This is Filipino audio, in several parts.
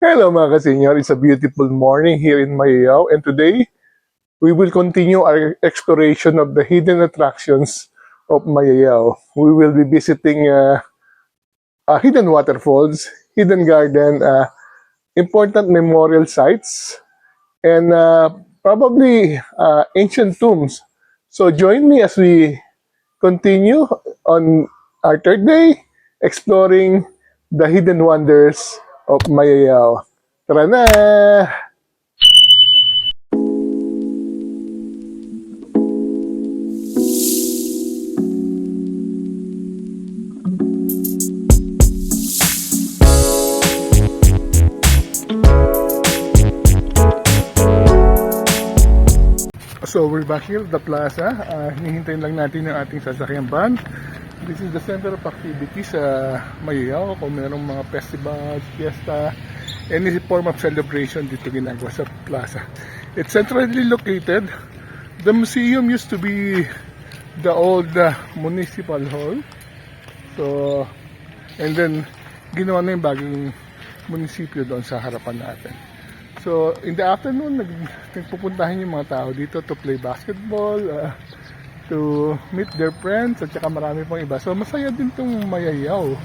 Hello mga kasenyor, it's a beautiful morning here in Mayao, and today we will continue our exploration of the hidden attractions of Mayao. We will be visiting hidden waterfalls, hidden garden, important memorial sites, and probably ancient tombs. So join me as we continue on our third day exploring the hidden wonders of Mayao. Tara na! So we're back here at the plaza. Hinihintayin lang natin yung ating sasakyan van. This is the center of activity sa Mayao. Kung merong mga festivals, fiesta, any form of celebration dito ginagawa sa plaza. It's centrally located. The museum used to be the old municipal hall. So, and then ginawa na yung bagong munisipyo doon sa harapan natin. So, in the afternoon, nagpupuntahan yung mga tao dito to play basketball, to meet their friends, at saka marami pang iba. So, masaya din itong Mayao.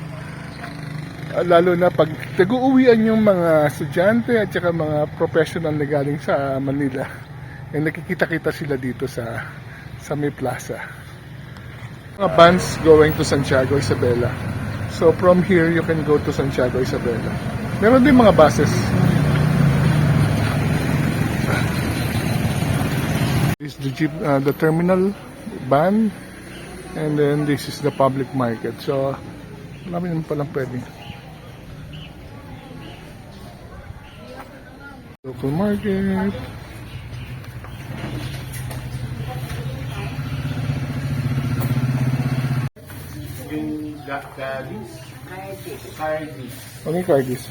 Lalo na pag nag-uuwian yung mga estudyante at saka mga professional na galing sa Manila. And nakikita-kita sila dito sa may plaza. Mga vans going to Santiago, Isabela. So, from here, you can go to Santiago, Isabela. Meron din mga buses. This is the jeep, the terminal van, and then this is the public market. So, marami naman palang pwede. Local market. Yung Cardis? Cardis. Ano yung cardis?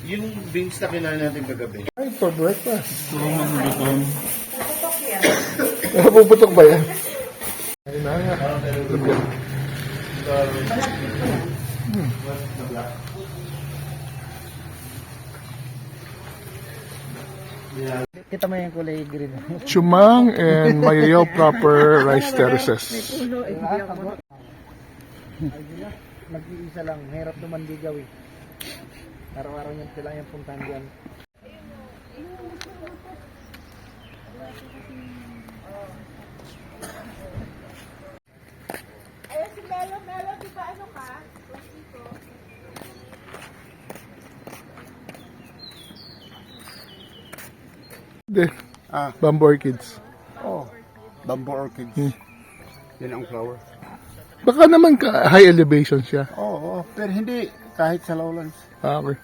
Yung beans na kinain natin kagabi. Ay, for breakfast. Napuputok ba yan? Ay na nga. Kita mo yung kulay green. Chumang and Mayao proper rice terraces. Nag-iisa lang, hirap naman di gawin. Araw-araw niyan sila yung puntahan dyan. Si Melo, di ba ano ka? De, Bamboo Orchids. Oh, bamboo orchids. Yan ang flower. Baka naman high elevation siya. Oo, pero hindi kahit sa lowlands. Okay.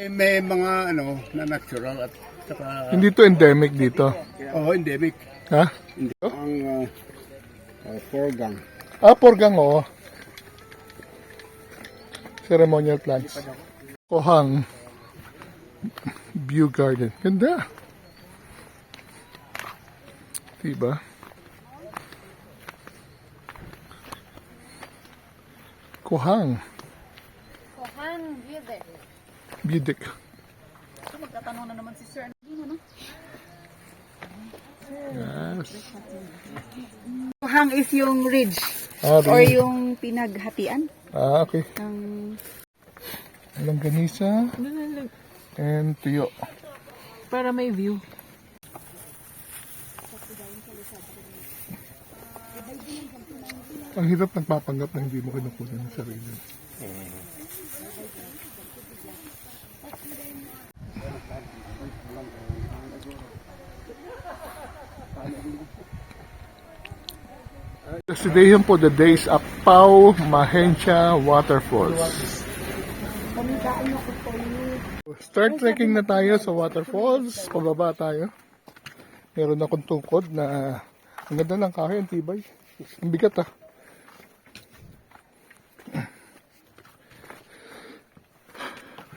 May mga ano na natural at saka Hindi to endemic dito. endemic. Ha? Hindi ang forgang. Porgang oo. Ceremonial plants. Kohang View Garden. Ganda. Diba? Kohang. Kohan, Viedek. Bidek. So, magtatanong na naman si Sir. Ano? Yes. Hang is yung ridge Ah, or really? yung pinaghatian Okay. ng Longganisa and tuyo. Para may view. Ang hirap nagpapanggap na hindi mo kinukuha ng sarili. Destination po the days of Pau Mahencha Waterfalls. Start trekking na tayo sa waterfalls. Pababa tayo. Meron akong tungkod na ang ganda ng kahoy, ang tibay. Ang bigat ah.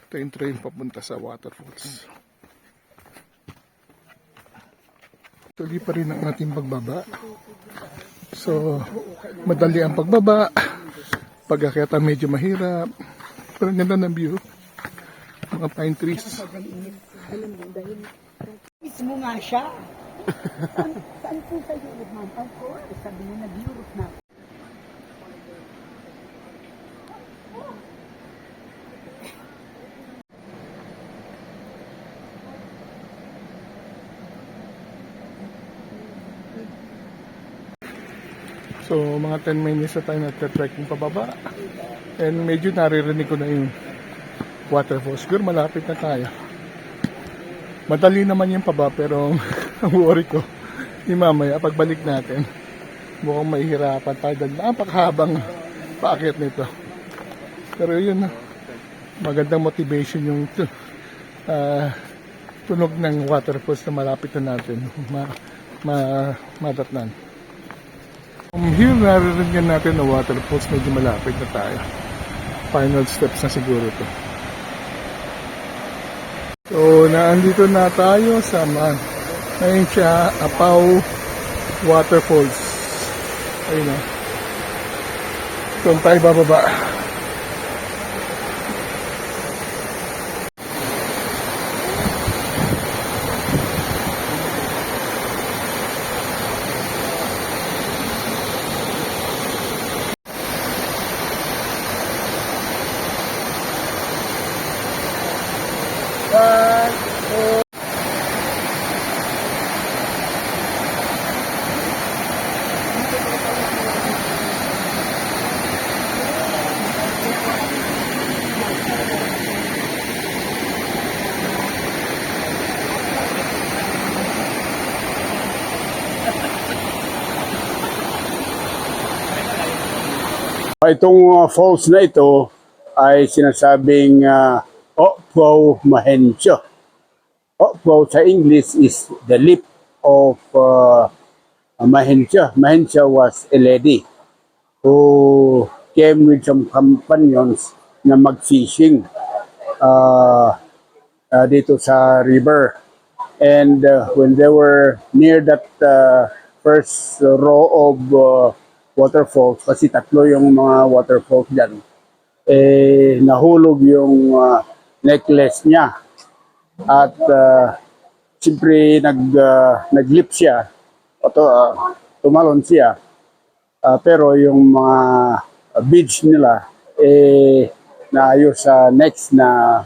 Ito yung train papunta sa waterfalls. Tuloy pa rin ang ating pagbaba. So, madali ang pagbaba. Pag-akyatan medyo mahirap. Pero ang ganda ng view. Mga pine trees. Mismo nga siya. Saan po sa Europe, ma'am? Of course, sabi niya nag-Europe na. So, mga 10 minutes na tayo nagka-trekking pababa. And medyo naririnig ko na yung waterfall. Siguro malapit na tayo. Madali naman yung paba, pero ang worry ko, yung mamaya, pagbalik natin, mukhang mahihirapan tayo dahil napakahabang paakyat nito. Pero yun, magandang motivation yung tunog ng waterfalls na malapit na natin madatnan. From here, naririnig natin na waterfalls, medyo malapit na tayo. Final steps na siguro to. So, naandito na tayo sa ngayon siya, Apaw Waterfalls. Ayun na. Doon tayo bababa. Itong falls na ito ay sinasabing Okpwaw Mahensyo. Okpwaw sa English is the lip of Mahensyo. Mahensyo was a lady who came with some companions na mag-fishing dito sa river. And when they were near that first row of waterfalls, kasi tatlo yung mga waterfalls dyan, nahulog yung necklace niya. At siyempre naglip siya, tumalon siya. Pero yung mga beads nila, naayos sa next na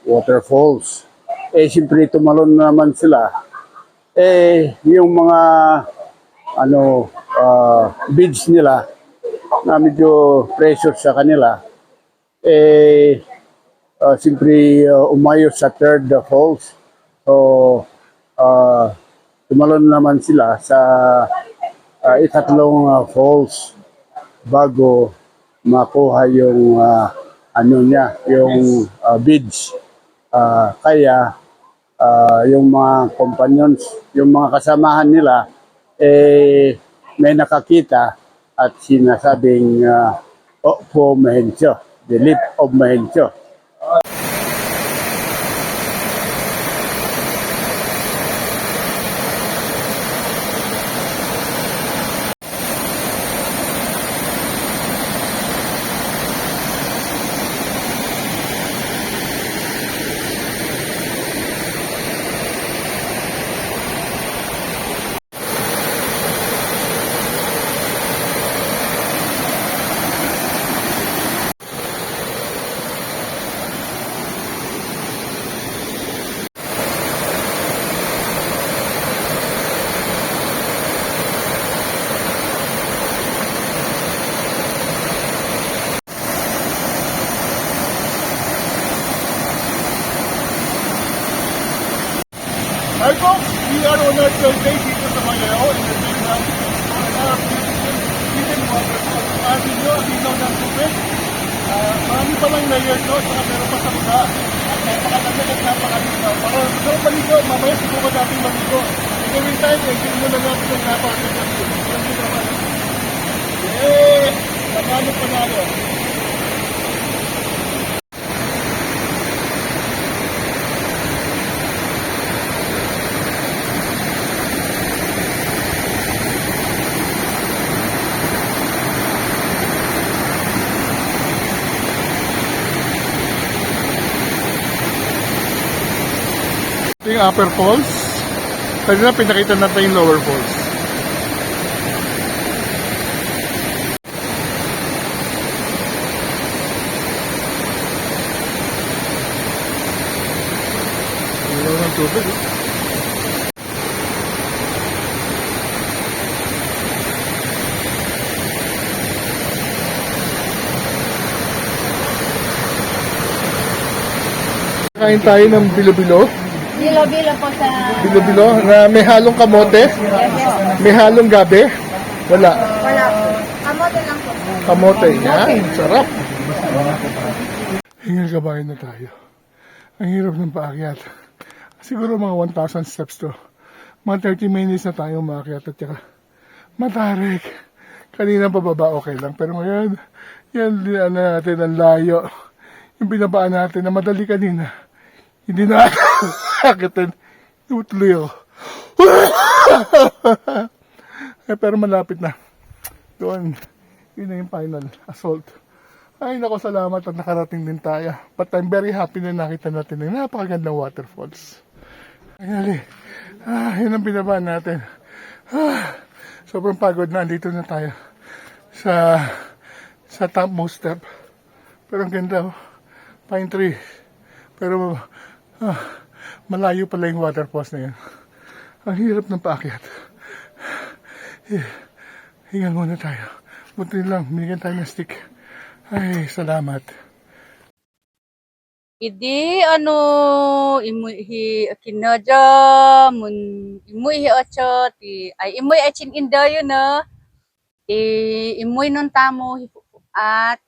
waterfalls. Siyempre tumalon naman sila. Yung mga beads nila na medyo precious sa kanila, siyempre umayos sa third falls. So, tumalon naman sila sa ikatlong falls bago makuha yung yung beads. Kaya yung mga companions, yung mga kasamahan nila, may nakakita at sinasabing Okpwaw Mahensyo, the lip of Mahensyo. Hi folks, we are on our third day dito sa Mayao in the Vietnam Hidden Waterfall. Sabi nyo, hinaw ng tubig. Marami pa lang layers no, saka meron pa sa baba. At napakalamig at napakalinaw. Para masarap maligo, mamaya siguro natin maligo. In the meantime, enjoy muna natin ang napakalimig. Thank you naman. Yay! Panalo. Ito yung upper falls. Kanina pinakita natin yung lower falls. Ilaw ng tubig. Kain tayo ng bilo-bilo. Bilo-bilo po sa... Bilo-bilo na may halong kamote, may halong gabi. Wala. Wala po. Kamote lang po. Kamote. Yan. Sarap. Hingal kabayan na tayo. Ang hirap ng paakyat. Siguro mga 1,000 steps to. Mga 30 minutes na tayo maakyat at saka matarik. Kanina pababa okay lang. Pero ngayon, yan na natin ang layo. Yung binabaan natin na madali kanina. Hindi na akitin. Tutuloy ako. Pero malapit na. Doon. Yun na yung final assault. Ay, nako, salamat at nakarating din tayo. But I'm very happy na nakita natin yung napakagandang waterfalls. Finally, yun ang binabaan natin. Sobrang pagod na. Andito na tayo sa topmost step. Pero ang ganda, oh. Pine tree. Pero malayo pala yung waterfalls na yun. Ang hirap ng paakyat. Hingal muna tayo. Buti lang, binigyan tayo ng stick. Ay, salamat. Idi imuhi kinaja mun imuhi acha ti ay imuhi achin indayo na imuhi non tamo at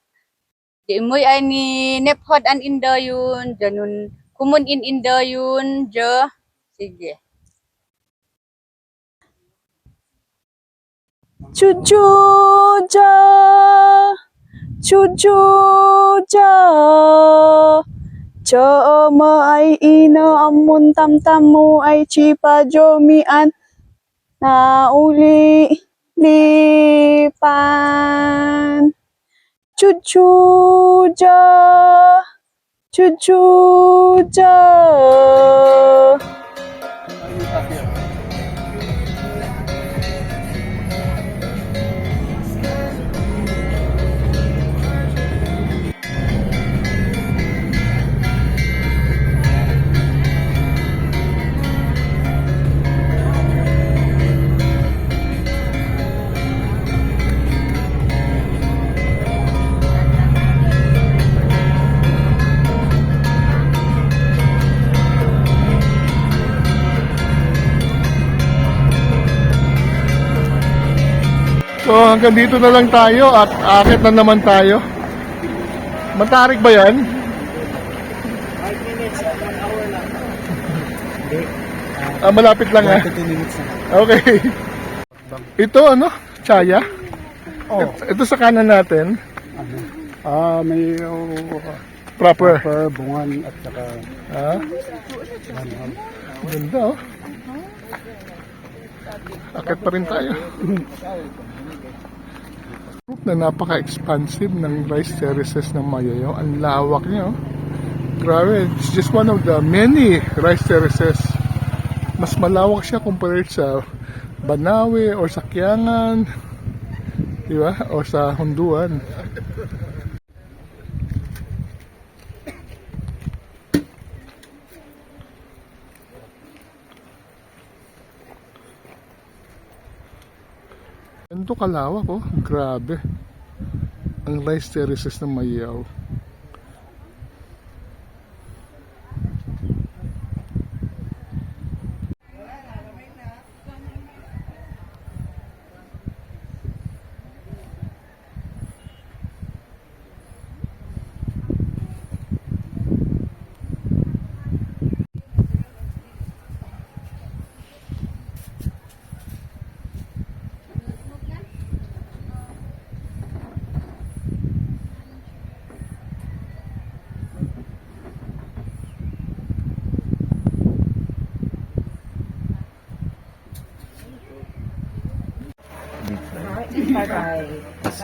di imuhi ay ni nephod an indayun janun kumun in indayun ja sige chuchuja chuchuja cho mo ay ina amun tamtamu ay chipa jomian na uli lipan chuchuja chuchuja So hanggang dito na lang tayo at akit na naman tayo. Matarik ba yan? 5 minutes, 1 hour lang. Hindi. Malapit lang 1 to 2 minutes na. Okay. Ito ano? Chaya? Oh, Ito sa kanan natin. may Proper. bungan at saka Ganda oh. Akit pa rin tayo. Na napaka-expansive ng rice terraces ng Mayayaw. Ang lawak niya oh. Grabe, it's just one of the many rice terraces. Mas malawak siya compared sa Banawe or sa Kiangan, di ba? O sa Hunduan. Ganito kalawak oh, grabe. Ang rice terraces ng Mayayaw.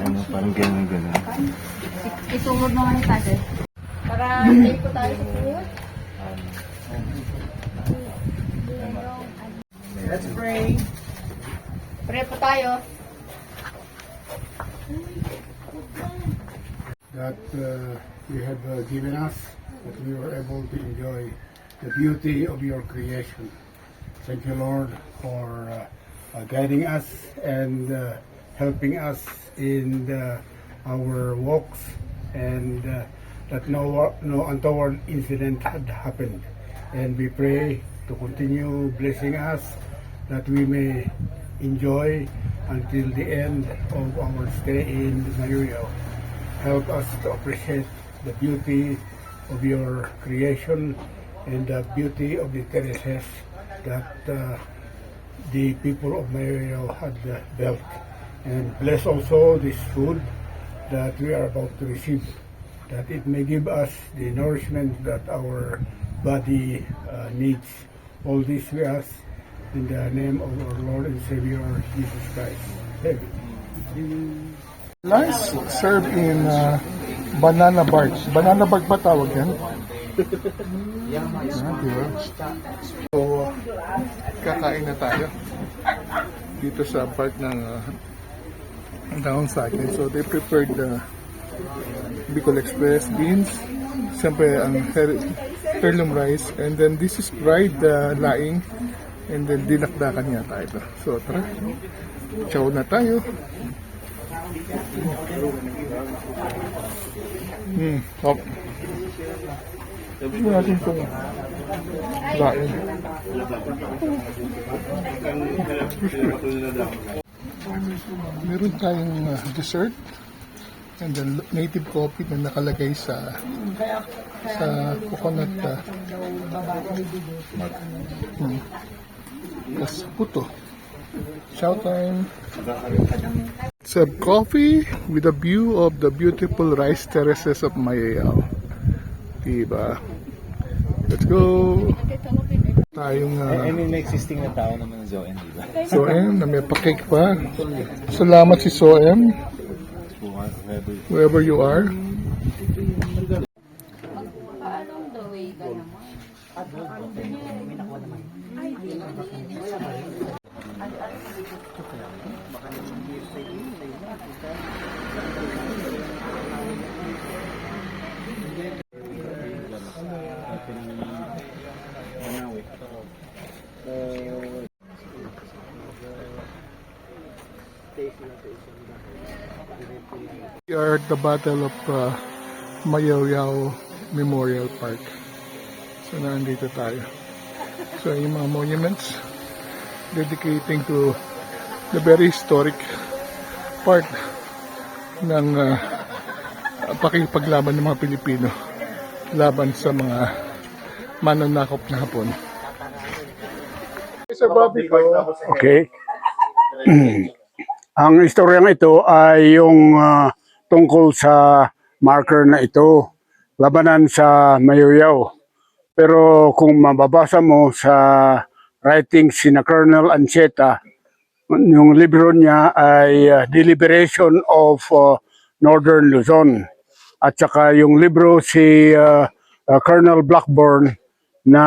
Ano, parang ganun. Itungod mo nga ni Tatay. Para safe po tayo sa food. Pray po tayo. That you have given us, that we were able to enjoy the beauty of your creation. Thank you, Lord, for guiding us and helping us in our walks, and that no untoward incident had happened. And we pray to continue blessing us, that we may enjoy until the end of our stay in Mayuyaw. Help us to appreciate the beauty of your creation and the beauty of the terraces that the people of Mayuyaw had built. And bless also this food that we are about to receive, that it may give us the nourishment that our body needs. All this we ask in the name of our Lord and Savior, Jesus Christ. Amen. Nice. Served in banana bark. Banana bark ba tawag yan? Diba? So, kakain na tayo dito sa part ng down sa akin. So, they prepared the Bicol Express beans. Siyempre, ang heirloom rice. And then, this is fried laing. And then, dinakdakan yata ito. So, tara. Chow na tayo. Top. Tignan natin itong laing. Meron tayong dessert and then native coffee na nakalagay sa coconut tas puto. Chow time. Serve coffee with a view of the beautiful rice terraces of Mayayao. Diba? Let's go! Tayong may existing na tao naman ng Zoen, di ba? Soem, na may pakik pa. Salamat si Soem. Wherever you are. Along the way ka naman. We are at the Battle of Mayaw Memorial Park. So, nandito tayo. So, yung mga monuments dedicating to the very historic part ng pakikipaglaban ng mga Pilipino laban sa mga mananakop na Hapon. Okay. Ang istoryang ito ay yung tungkol sa marker na ito, labanan sa Mayuyaw. Pero kung mababasa mo sa writings si na Colonel Ancheta, yung libro niya ay The Liberation of Northern Luzon. At saka yung libro si Colonel Blackburn na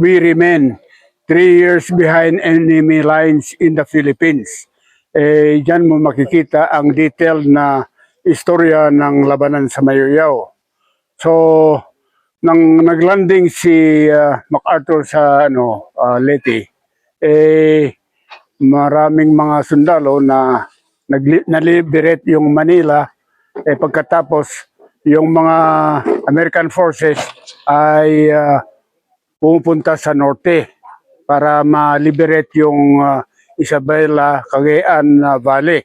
We Remain 3 years behind enemy lines in the Philippines. Diyan mo makikita ang detailed na istorya ng labanan sa Mayuyaw. So, nang naglanding si MacArthur sa Leyte, maraming mga sundalo na naliberate yung Manila. Pagkatapos, yung mga American forces ay pumupunta sa norte para ma-liberate yung Isabela, Cagayan Valley.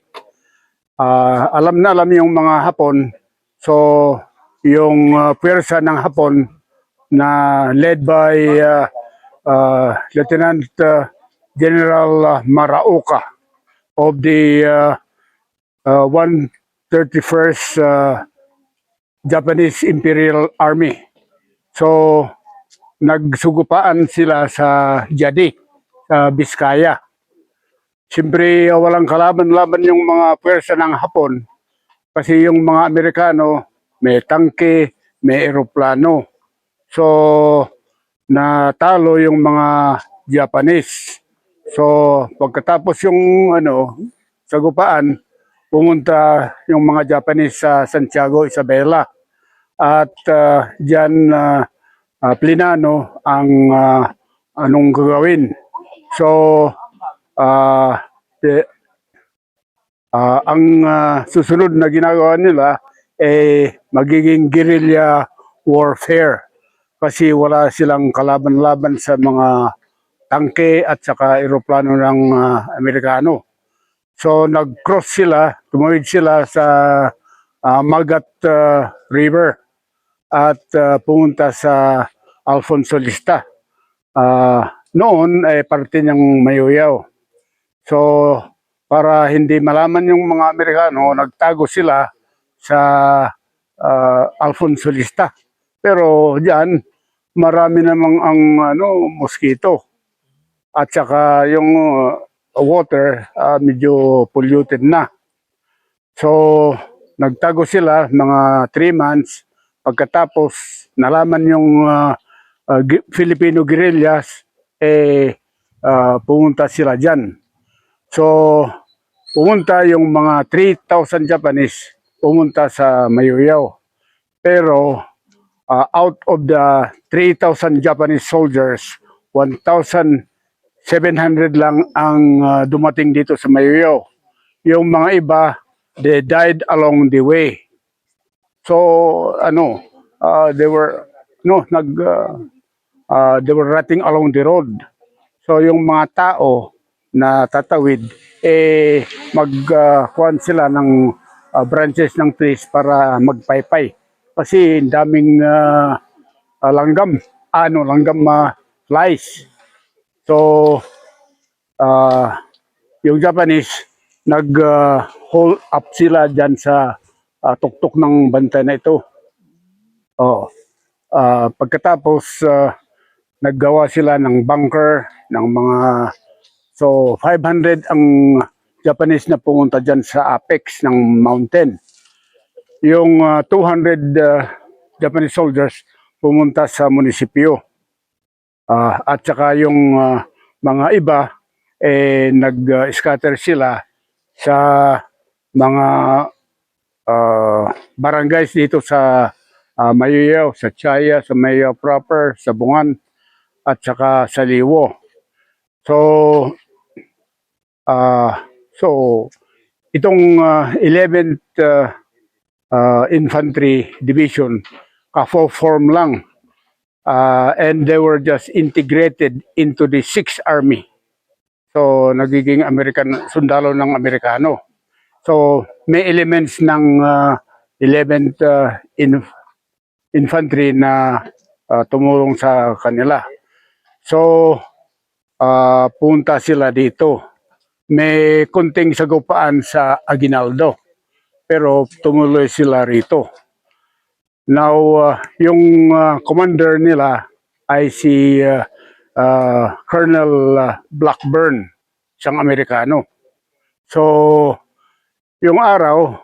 Alam na alam yung mga Hapon. So, yung pwersa ng Hapon na led by Lieutenant General Maraoka of the 131st Japanese Imperial Army. So, nagsugupaan sila sa Jadi, sa Biskaya. Siyempre, walang kalaban-laban yung mga pwersa ng Hapon kasi yung mga Amerikano may tangke, may eroplano. So, natalo yung mga Japanese. So, pagkatapos yung sagupaan, pumunta yung mga Japanese sa Santiago Isabela. At diyan plinano ang anong gagawin. So, ah, ang susunod na ginagawa nila magiging guerrilla warfare kasi wala silang kalaban-laban sa mga tangke at saka eroplano ng Amerikano. So nag-cross sila, tumawid sila sa Magat River at pumunta sa Alfonso Lista. Noon ay parte ng Mayoyaw. So para hindi malaman yung mga Amerikano, nagtago sila sa Alfonso Lista. Pero diyan marami namang ang mosquito. At saka yung water medyo polluted na. So nagtago sila mga 3 months. Pagkatapos nalaman yung Filipino guerrillas pumunta sila diyan. So pumunta yung mga 3,000 Japanese pumunta sa Mayoyaw. Pero out of the 3,000 Japanese soldiers, 1,700 lang ang dumating dito sa Mayoyaw. Yung mga iba, they died along the way. So they were they were rotting along the road. So yung mga tao na tatawid magkuhan sila ng branches ng trees para magpaypay. Kasi daming langgam flies. So yung Japanese nag-hold up sila dyan sa tuktok ng bantay na ito. Pagkatapos naggawa sila ng bunker ng mga 500 ang Japanese na pumunta dyan sa apex ng mountain. Yung 200 Japanese soldiers pumunta sa munisipyo. At saka yung mga iba nag-scatter sila sa mga barangays dito sa Mayoyaw, sa Chaya, sa Mayoyaw proper, sa Bungan, at saka sa Liwo. So itong 11th Infantry Division, ka-form lang. And they were just integrated into the 6th Army. So, nagiging sundalo ng Amerikano. So, may elements ng 11th Infantry na tumulong sa kanila. So, punta sila dito. May kunting sagupaan sa Aguinaldo. Pero tumuloy sila rito. Now, yung commander nila ay si Colonel Blackburn, isang Amerikano. So, yung araw,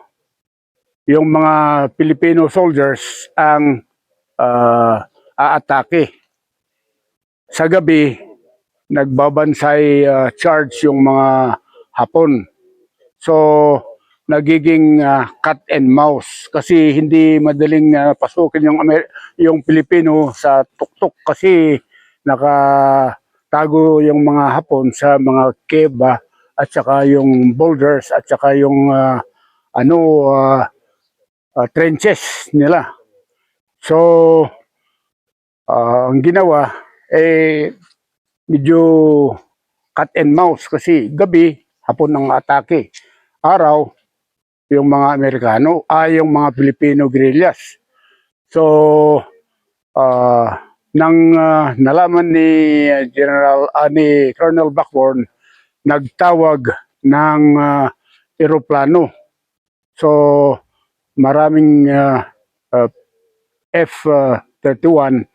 yung mga Filipino soldiers ang aatake. Sa gabi, nagbabansay charge yung mga Hapon. So, nagiging cat and mouse kasi hindi madaling pasukin yung Pilipino sa tuktok kasi nakatago yung mga Hapon sa mga cave at saka yung boulders at saka yung trenches nila. So ang ginawa medyo cat and mouse kasi gabi Hapon ang atake, araw yung mga Amerikano, yung mga Filipino guerrillas. So, nang nalaman ni Colonel Blackburn, nagtawag ng eroplano. So, maraming F-31,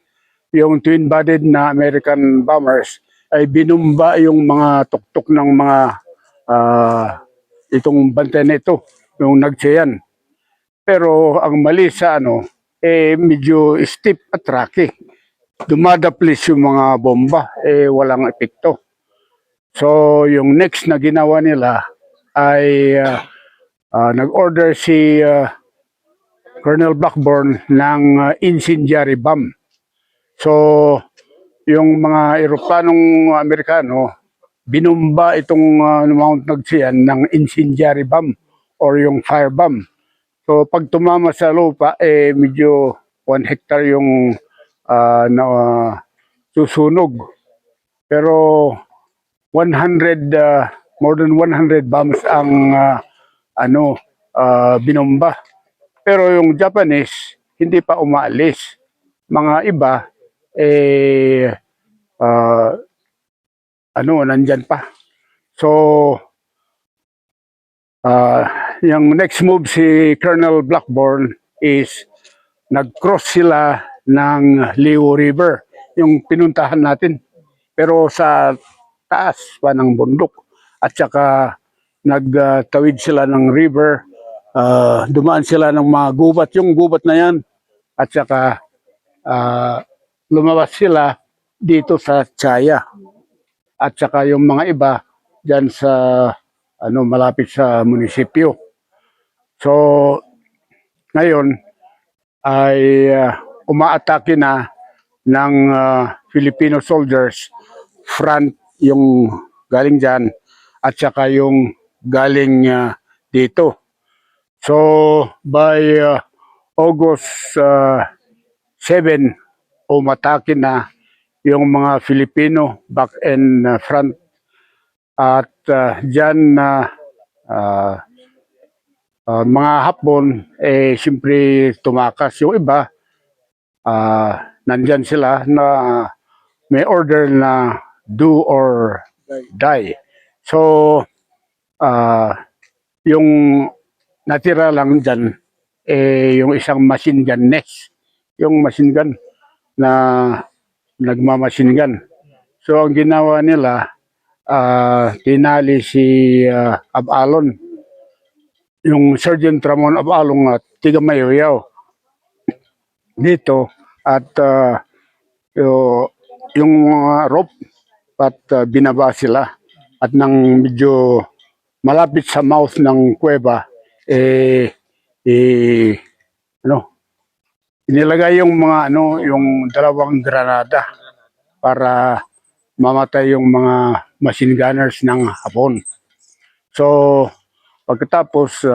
yung twin-bodied na American bombers, ay binumba yung mga tuktok ng mga itong bantay na ito, yung nagsayan. Pero ang mali sa medyo steep at rocky. Dumadaplis yung mga bomba, walang epekto. So, yung next na ginawa nila ay nag-order si Colonel Blackburn ng incendiary bomb. So, yung mga eroplanong Amerikano, binumba itong Mount Nagsian ng incendiary bomb or yung fire bomb. So, pag tumama sa lupa, medyo 1 hectare yung na susunog. Pero 100 more than 100 bombs ang binomba. Pero yung Japanese hindi pa umaalis. Mga iba nandyan pa. So yung next move si Colonel Blackburn is nag-cross sila ng Liu River, yung pinuntahan natin. Pero sa taas pa ng bundok. At saka nagtawid sila ng river, dumaan sila ng mga gubat. Yung gubat na yan. At saka lumabas sila dito sa Chaya. At saka yung mga iba dyan sa malapit sa munisipyo. So ngayon ay umaatake na ng Filipino soldiers front yung galing dyan at saka yung galing dito. So by August 7 umatake na yung mga Filipino back and front at dyan mga Hapon siyempre tumakas. Yung iba nandyan sila na may order na do or die. So yung natira lang dyan yung isang machine gun nest, yung machine gun na nagmamachine gun. So ang ginawa nila tinali si Abalon, yung Sergeant Ramon Abalong at tiga Mayoyaw dito at yung rope at binaba sila at nang medyo malapit sa mouth ng kuweba inilagay yung mga yung dalawang granada para mamatay yung mga machine gunners ng Hapon. So pagkatapos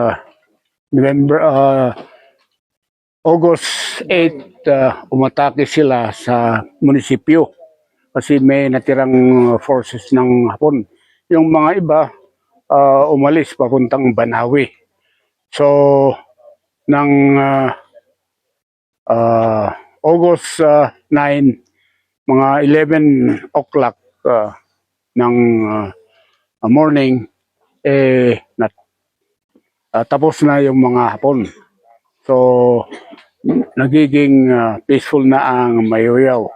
August 8 umatake sila sa munisipyo kasi may natirang forces ng Hapon. Yung mga iba umalis papuntang Banawi. So ng August 9 mga 11 o'clock ng morning tapos na yung mga Hapon. So nagiging peaceful na ang Mayoyaw.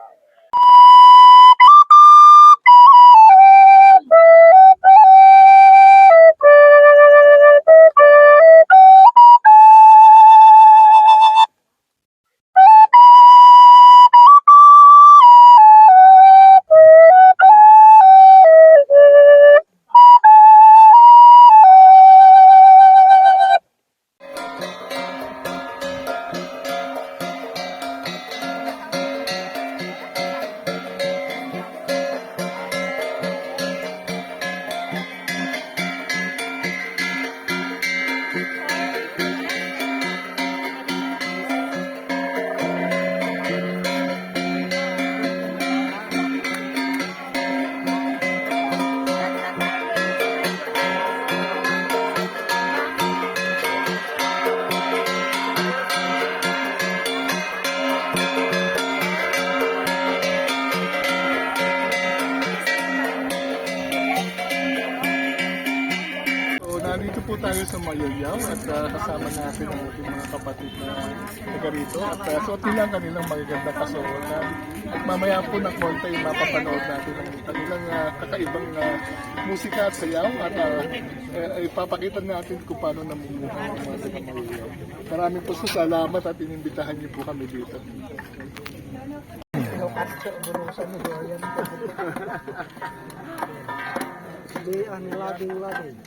Nandito po tayo sa Mayoyaw at kasama natin ang ating mga kapatid na taga rito at suot nila ang kanilang magagandang kasuotan. At mamaya po ng konti mapapanood natin ang kanilang kakaibang musika at sayaw at ipapakita natin kung paano namumuhay ang mga taga Mayoyaw. Maraming po salamat at inimbitahan niyo po kami dito. Di ang labing-labing.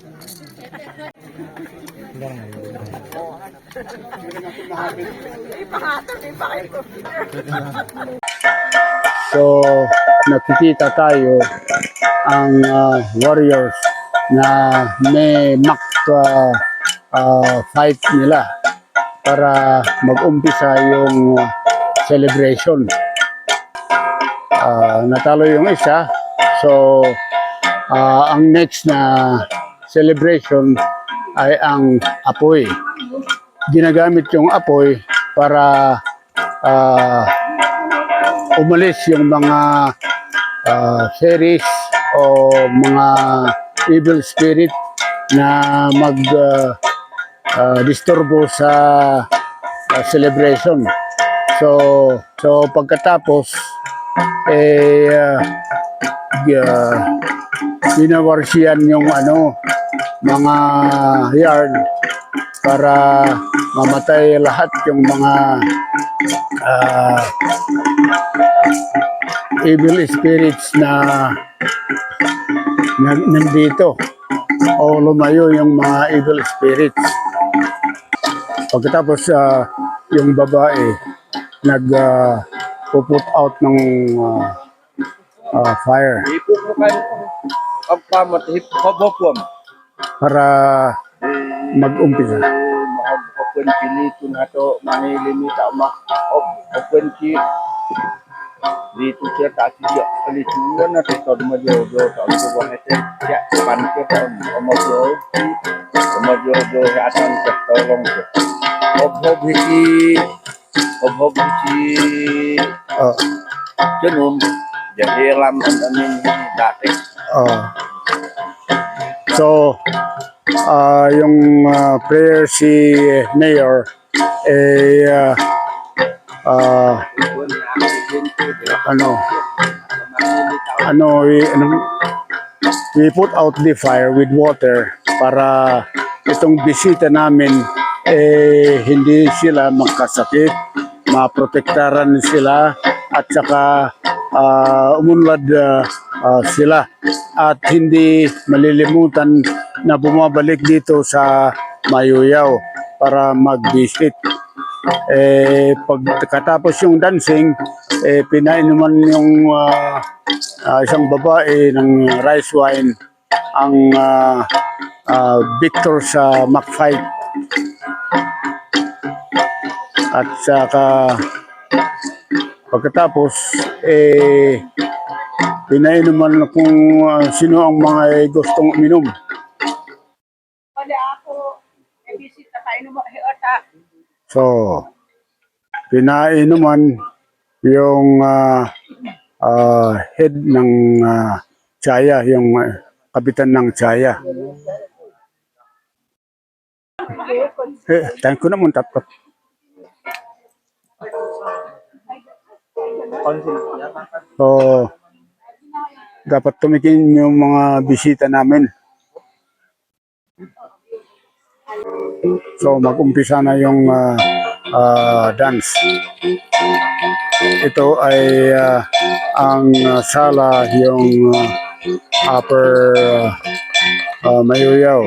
So, nakikita tayo ang warriors na may mock fight nila para mag-umpisa yung celebration. Natalo yung isa. So, ang next na celebration ay ang apoy. Ginagamit yung apoy para umalis yung mga fairies o mga evil spirit na disturbo sa celebration. So pagkatapos binawarsiyan yung mga yard para mamatay lahat yung mga evil spirits na nandito o lumayo yung mga evil spirits. Pagkatapos yung babae put out ng fire para mag-umpisa. Dito siya kasi siya alisuan na sa majojo sa buwan ito siya panke pa majojo hatan sa tolong siya obhob hiki junum jahilam anin dati. So yung prayer si Mayor we put out the fire with water para itong bisita namin hindi sila magkasakit, maprotektaran sila at saka umunlad sila at hindi malilimutan na bumabalik dito sa Mayuyaw para mag-visit. Pagkatapos yung dancing, pinainuman yung isang babae ng rice wine ang victor sa mock fight. At saka pagkatapos pinainuman kung sino ang mga gustong uminom. So, pinainuman yung head ng Chaya, yung kapitan ng Chaya. Thank you naman tapos. So, dapat tumikin yung mga bisita namin. So, mag-umpisa na yung dance. Ito ay ang sala, yung upper Mayuyaw,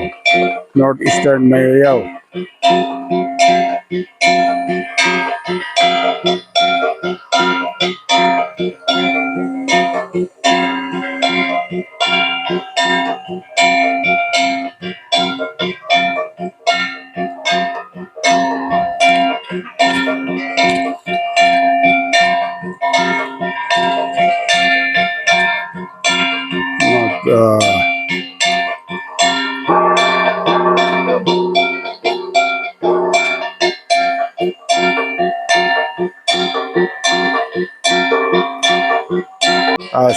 northeastern Mayuyaw.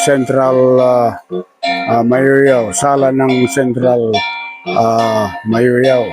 Central Mayuyaw, sala ng Central Mayuyaw.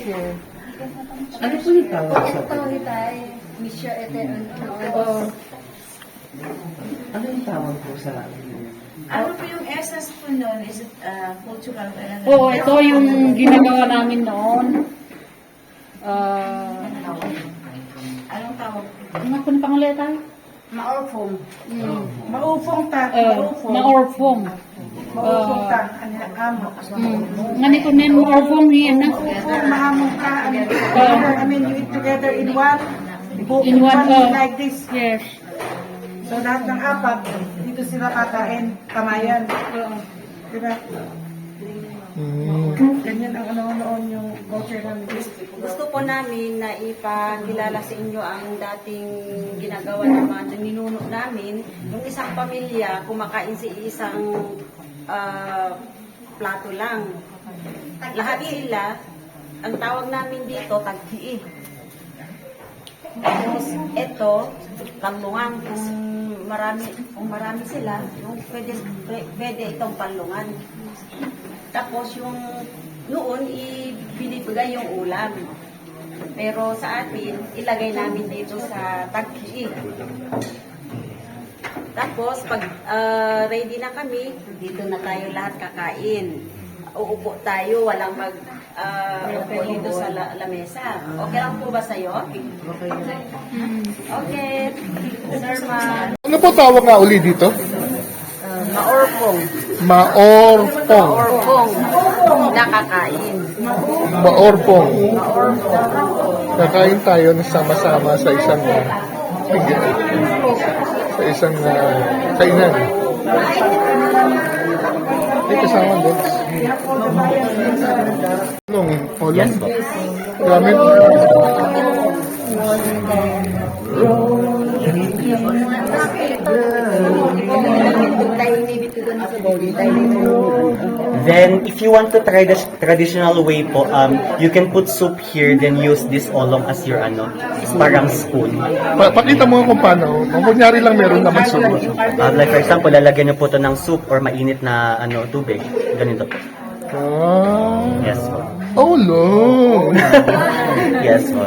Ano po yung tawag sa Ito, hitay. Misyo, ete, Ano yung tawag po sa Ano po yung essence po nun? Is it cultural talaga? Oo, ito yung ginagawa namin noon. Anong tawag po? Ano po yung pangalan tayo? maorfong? Maupong ta. Maorfong. Maupong ta. Ano amo? Ngani ko nen maorfong yan na. Maupong mahamong ka. I mean, you eat together in one. In one, like this. Yes. So lahat ng apat, dito sila kakain, kamayan. Diba? Ganyan ang noon yung culture namin. Gusto po namin na ipakilala sa inyo ang dating ginagawa naman ng ninuno namin. Yung isang pamilya, kumakain sa isang plato lang. Lahat sila, ang tawag namin dito, tagkiig. Tapos, ito, panlungan. Kung marami sila, yung pwede itong panlungan. Tapos yung noon, ibinibigay yung ulam. Pero sa atin, ilagay namin dito sa tagkiig. Tapos, pag ready na kami, dito na tayo lahat kakain. Uupo tayo, walang upo dito sa lamesa. Okay lang po ba sa'yo? Okay. Sir Ma. Ano po tawag nga uli dito? Maorpong. Maorpong. Maorpong. Nakakain. Maorpong. Kakain tayo na sama-sama sa isang kainan. May kasama doon. Anong ulam? Gamit? Then, if you want to try the traditional way po, you can put soup here, then use this olong as your parang spoon. Pakita mo kung paano. Kung kunyari lang meron naman sunod. Like for example, lalagyan niyo po to ng soup or mainit na tubig. Ganito po. Ah. Yes po. Oh, no. Yes po.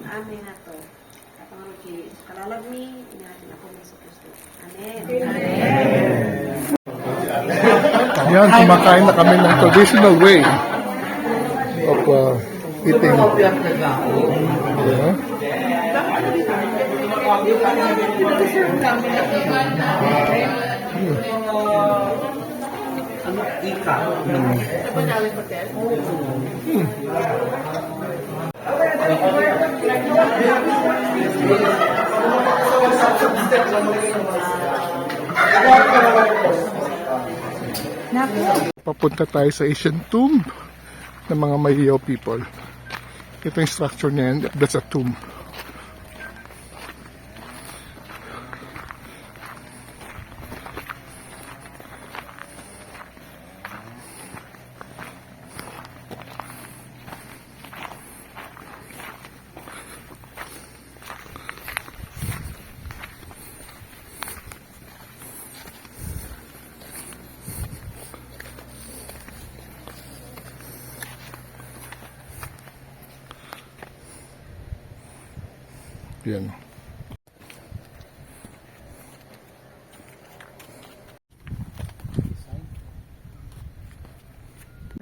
Amen na to. Atong rugi. Kalalagmi, inatin ako ng sa Kristo. Amen. Yan, kumakain na kami ng traditional way of eating. Yeah. Papunta tayo sa Asian tomb ng mga Mayayaw people. Ito yung structure niya yan. That's a tomb. Yan.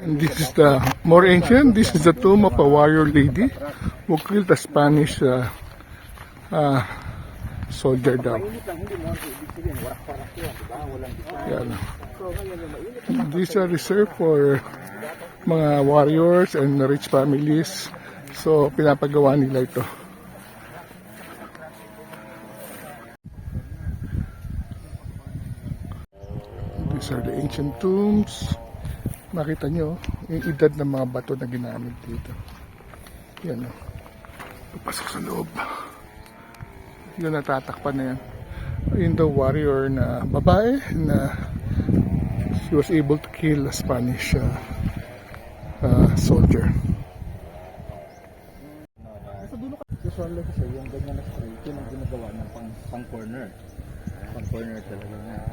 And this is the more ancient. This is the tomb of a warrior lady who killed a Spanish soldier daw. Yan. These are reserved for mga warriors and rich families. So, pinapagawa nila ito. These are the ancient tombs. Makita nyo, yung edad ng mga bato na ginamit dito. Yan o. Papasok sa loob. Yung natatakpan na yan. Yung the warrior na babae na she was able to kill a Spanish soldier. Usually kasi yung ganyan na straight, yun ang ginagawa ng pang corner. Pang corner talaga.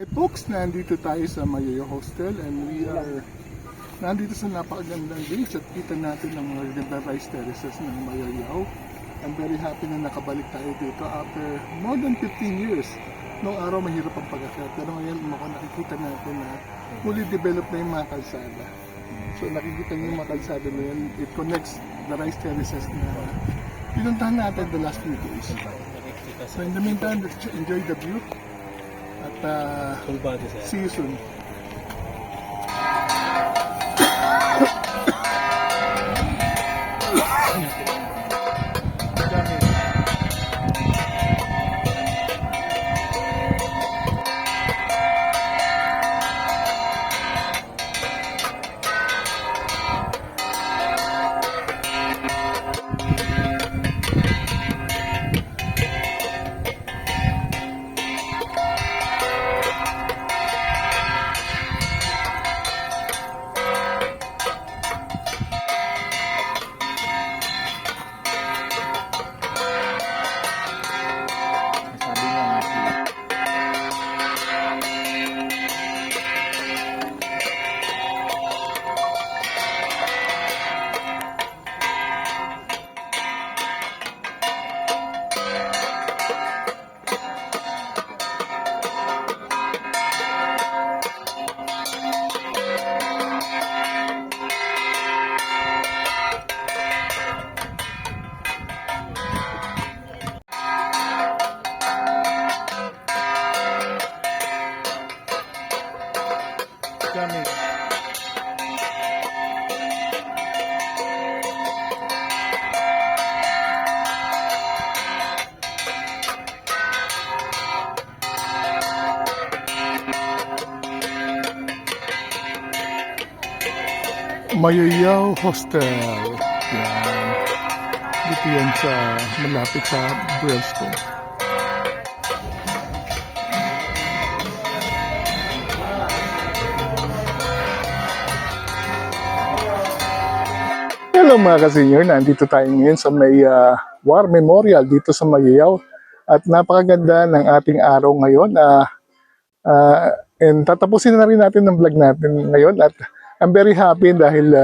Hey folks, nandito tayo sa Mayoyo Hostel and we are nandito sa napakagandang beach at kita natin ang mga gandang rice terraces ng Mayoyo. I'm very happy na nakabalik tayo dito after more than 15 years. Noong araw mahirap ang pag-akyat, pero ngayon nakikita natin na fully developed na yung mga kalsada. So nakikita niyo yung mga kalsada na yun, it connects the rice terraces na pinuntahan natin the last few days. So in the meantime, let's enjoy the view. At see you soon. Mayoyo Hostel. Yan. Dito yan sa malapit sa Brelston. Hello mga ka-senior, nandito tayo ngayon sa may War Memorial dito sa Mayoyo. At napakaganda ng ating araw ngayon. And tatapusin na rin natin ang vlog natin ngayon at I'm very happy dahil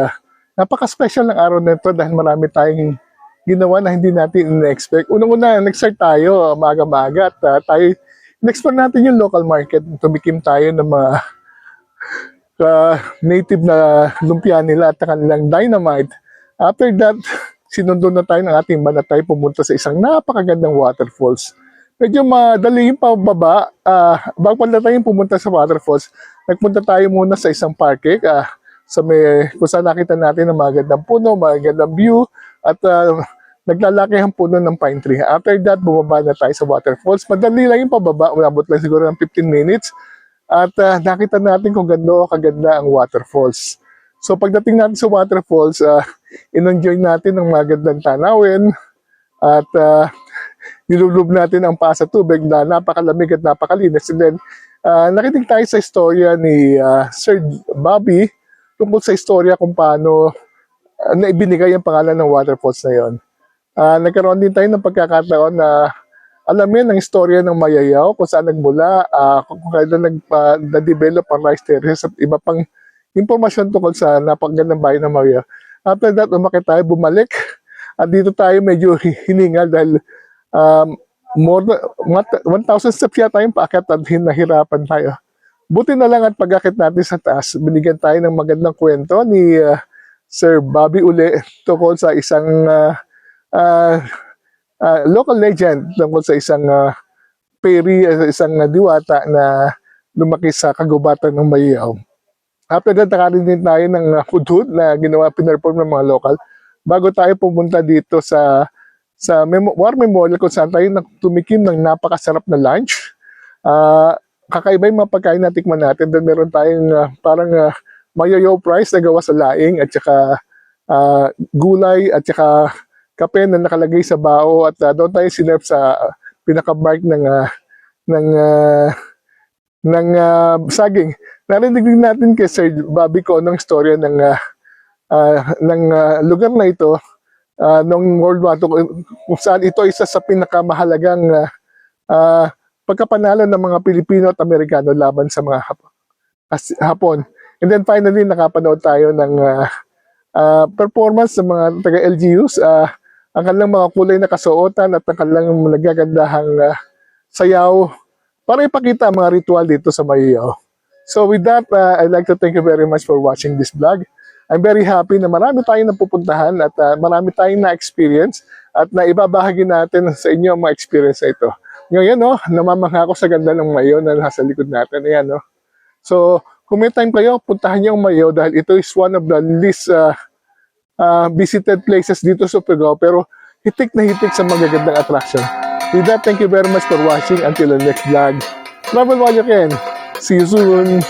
napaka-special ng araw na ito dahil marami tayong ginawa na hindi natin in-expect. Unang-una, nag-start tayo maaga-maaga at tayo in-explore natin yung local market. Tumikim tayo ng mga native na lumpia nila at kanilang dynamite. After that, sinundo na tayo ng ating van at tayo pumunta sa isang napakagandang waterfalls. Medyo madali yung pababa. Bago pala tayong pumunta sa waterfalls, nagpunta tayo muna sa isang parke. Sa may, kung saan nakita natin ng magandang puno, magandang view, at naglalaki ang puno ng pine tree. After that, bumaba na tayo sa waterfalls. Madali lang yung pababa, umabot lang siguro ng 15 minutes. At nakita natin kung gano'n kaganda ang waterfalls. So pagdating natin sa waterfalls, in-enjoy natin ang magandang tanawin. At nilulub natin ang paa sa tubig na napakalamig at napakalinis. And then, nakinig tayo sa istorya ni Sir Bobby tungkol sa istorya kung paano naibinigay ang pangalan ng waterfalls na yon. Nagkaroon din tayo ng pagkakataon na alamin ang istorya ng Mayayaw, kung saan nagmula, kung kailan na-develop ang rice terraces at iba pang impormasyon tungkol sa napakagandang bayan ng Mayayaw. After that, umakit tayo, bumalik. At dito tayo medyo hiningal dahil more than 1,000 steps yata yung paakyat at nahirapan tayo. Buti na lang at pag-akit natin sa taas, binigyan tayo ng magandang kwento ni Sir Bobby uli tungkol sa isang local legend tungkol sa isang fairy, isang diwata na lumaki sa kagubatan ng Mayayaw. After that, nakarinig tayo ng hudhud na ginawa, pinerform ng mga local bago tayo pumunta dito sa War Memorial kung saan tayo tumikim ng napakasarap na lunch. Kakaiba yung mga pagkain na tikman natin. Doon meron tayong parang Mayoyaw price na gawa sa laing at saka gulay at saka kape na nakalagay sa bao at doon tayo sinerve sa pinaka-mark ng saging. Narinig din natin kay Sir Bobby ko ng storya ng lugar na ito noong World War II kung saan ito isa sa pinakamahalagang pagkapanalo ng mga Pilipino at Amerikano laban sa mga Hapon. And then finally, nakapanood tayo ng performance ng mga taga-LGUs. Ang kanilang mga kulay na kasuotan at ang kanilang nagagandahang sayaw para ipakita ang mga ritual dito sa Mayayaw. So with that, I'd like to thank you very much for watching this vlog. I'm very happy na marami tayong napupuntahan at marami tayong na-experience at na ibabahagi natin sa inyo ang mga experience na ito. Ngayon, namamangha ako sa ganda ng Mayayaw na nasa likod natin. Ayan, So, kung may time kayo, puntahan niyo ang Mayayaw dahil ito is one of the least visited places dito sa Surigao, pero hitik na hitik sa magagandang attraction. With that, thank you very much for watching. Until the next vlog. Travel while you can. See you soon.